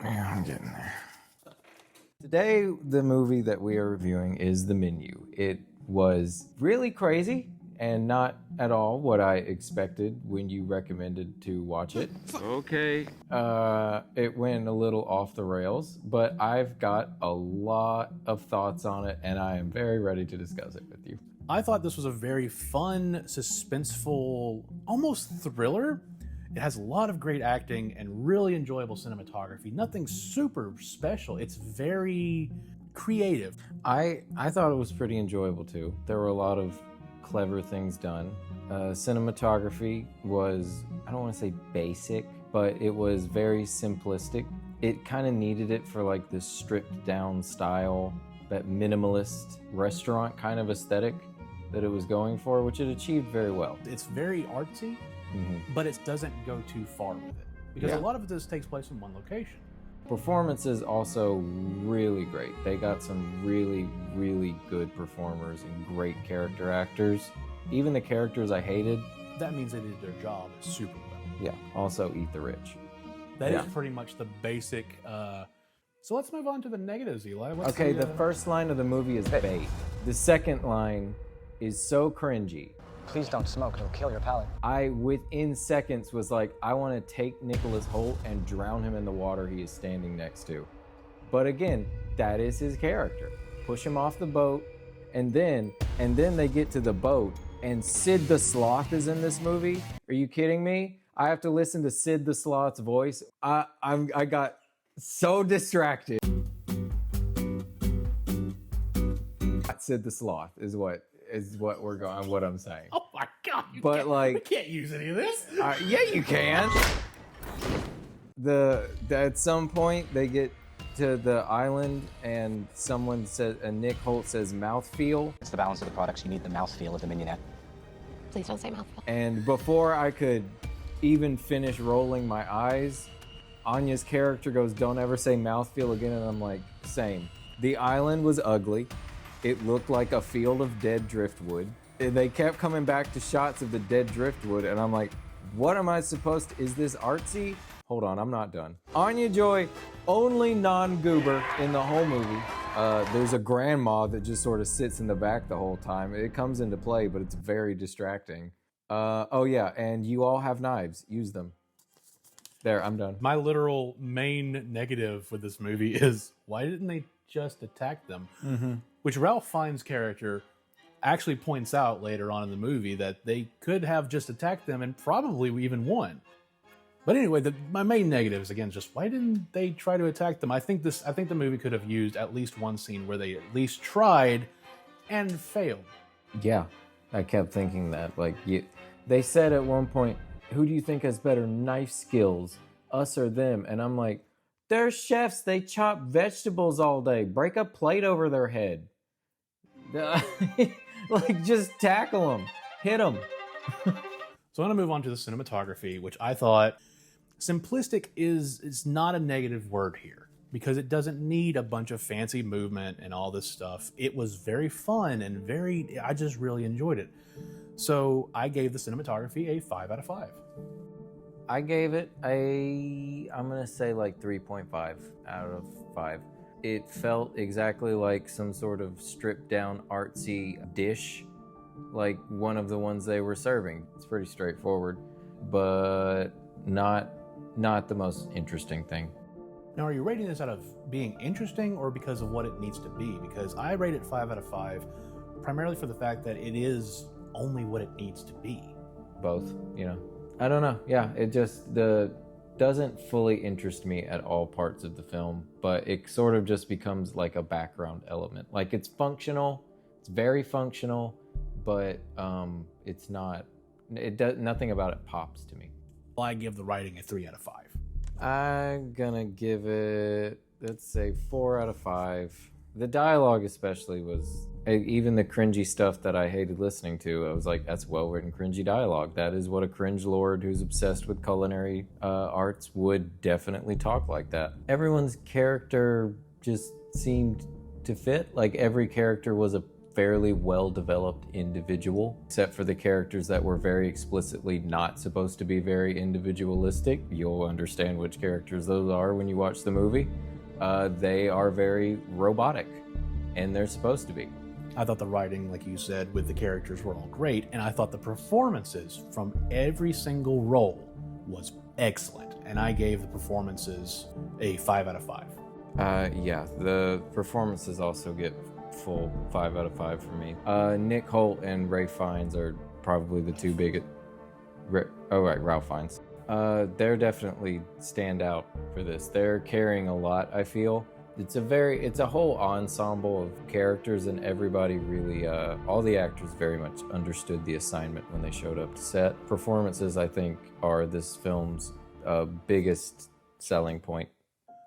Yeah, I'm getting there. Today, the movie that we are reviewing is The Menu. It was really crazy and not at all what I expected when you recommended to watch it. Okay. It went a little off the rails, but I've got a lot of thoughts on it, and I am very ready to discuss it with you. I thought this was a very fun, suspenseful, almost thriller. It has a lot of great acting and really enjoyable cinematography. Nothing super special. It's very creative. I thought it was pretty enjoyable too. There were a lot of clever things done. Cinematography was, I don't want to say basic, but it was very simplistic. It kind of needed it for like this stripped down style, that minimalist restaurant kind of aesthetic that it was going for, which it achieved very well. It's very artsy, but it doesn't go too far with it. Because a lot of this takes place in one location. Performances also really great. They got some really, really good performers and great character actors. Even the characters I hated. That means they did their job super well. Yeah, also eat the rich. That is pretty much the basic. So let's move on to the negatives, Eli. What's the first line of the movie is bait. The second line is so cringy. Please don't smoke, it'll kill your palate. I, within seconds, was like, I want to take Nicholas Hoult and drown him in the water he is standing next to. But again, that is his character. Push him off the boat, and then they get to the boat, and Sid the Sloth is in this movie? Are you kidding me? I have to listen to Sid the Sloth's voice. I got so distracted. Sid the Sloth is what we're going. What I'm saying. Oh my God! We can't use any of this. Yeah, you can. At some point they get to the island and someone says, and Nick Hoult says, mouthfeel. It's the balance of the products. You need the mouthfeel of the mignonette. Please don't say mouthfeel. And before I could even finish rolling my eyes, Anya's character goes, "Don't ever say mouthfeel again," and I'm like, same. The island was ugly. It looked like a field of dead driftwood. They kept coming back to shots of the dead driftwood, and I'm like, what am I supposed to, is this artsy? Hold on, I'm not done. Anya Joy, only non-goober in the whole movie. There's a grandma that just sort of sits in the back the whole time. It comes into play, but it's very distracting. Oh yeah, and you all have knives. Use them. There, I'm done. My literal main negative with this movie is, why didn't they just attack them? Which Ralph Fiennes' character actually points out later on in the movie that they could have just attacked them and probably even won. But anyway, my main negative is, again, just why didn't they try to attack them? I think the movie could have used at least one scene where they at least tried and failed. Yeah, I kept thinking that. They said at one point, who do you think has better knife skills, us or them? And I'm like, they're chefs. They chop vegetables all day. Break a plate over their head. Just tackle them. Hit them. So I'm going to move on to the cinematography, which I thought simplistic is not a negative word here, because it doesn't need a bunch of fancy movement and all this stuff. It was very fun and I just really enjoyed it. So I gave the cinematography a 5 out of 5. I gave it I'm going to say 3.5 out of 5. It felt exactly like some sort of stripped down artsy dish, like one of the ones they were serving. It's pretty straightforward, but not the most interesting thing. Now, are you rating this out of being interesting or because of what it needs to be? Because I rate it 5 out of 5, primarily for the fact that it is only what it needs to be. Both, I don't know. Yeah, it just doesn't fully interest me at all parts of the film, but it sort of just becomes like a background element. Like, it's functional, it's very functional, but it's not. Nothing about it pops to me. Well, I give the writing a 3 out of 5. I'm gonna give it, let's say, 4 out of 5. The dialogue especially was, even the cringy stuff that I hated listening to, I was like, that's well-written cringy dialogue. That is what a cringe lord who's obsessed with culinary arts would definitely talk like that. Everyone's character just seemed to fit. Like, every character was a fairly well-developed individual, except for the characters that were very explicitly not supposed to be very individualistic. You'll understand which characters those are when you watch the movie. They are very robotic, and they're supposed to be. I thought the writing, like you said, with the characters were all great, and I thought the performances from every single role was excellent, and I gave the performances a 5 out of 5. Yeah, the performances also get full 5 out of 5 for me. Nick Holt and Ray Fiennes are probably the two biggest. Ralph Fiennes. They're definitely stand out for this. They're carrying a lot, I feel. It's a whole ensemble of characters, and everybody really, all the actors very much understood the assignment when they showed up to set. Performances, I think, are this film's biggest selling point.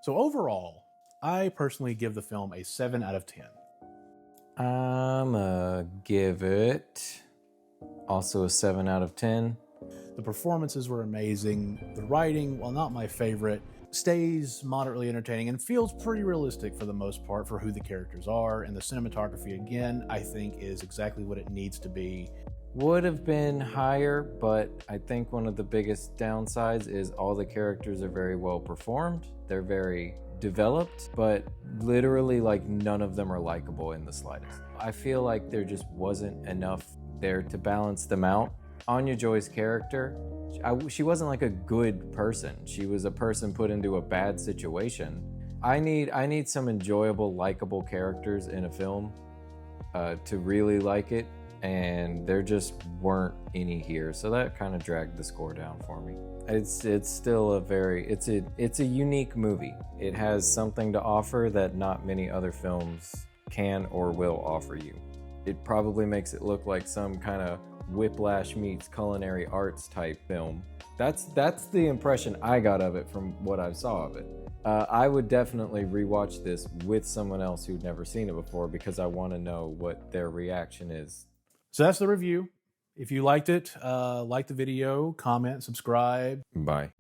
So overall, I personally give the film a 7 out of 10. I'm gonna give it also a 7 out of 10. The performances were amazing. The writing, while not my favorite, stays moderately entertaining and feels pretty realistic for the most part for who the characters are. And the cinematography, again, I think is exactly what it needs to be. Would have been higher, but I think one of the biggest downsides is all the characters are very well performed. They're very developed, but literally like none of them are likable in the slightest. I feel like there just wasn't enough there to balance them out. Anya Joy's character, she wasn't like a good person. She was a person put into a bad situation. I need some enjoyable, likable characters in a film to really like it, and there just weren't any here. So that kind of dragged the score down for me. It's still it's a unique movie. It has something to offer that not many other films can or will offer you. It probably makes it look like some kind of Whiplash meets culinary arts type film. That's the impression I got of it from what I saw of it. I would definitely rewatch this with someone else who'd never seen it before because I want to know what their reaction is. So that's the review. If you liked it, like the video, comment, subscribe. Bye.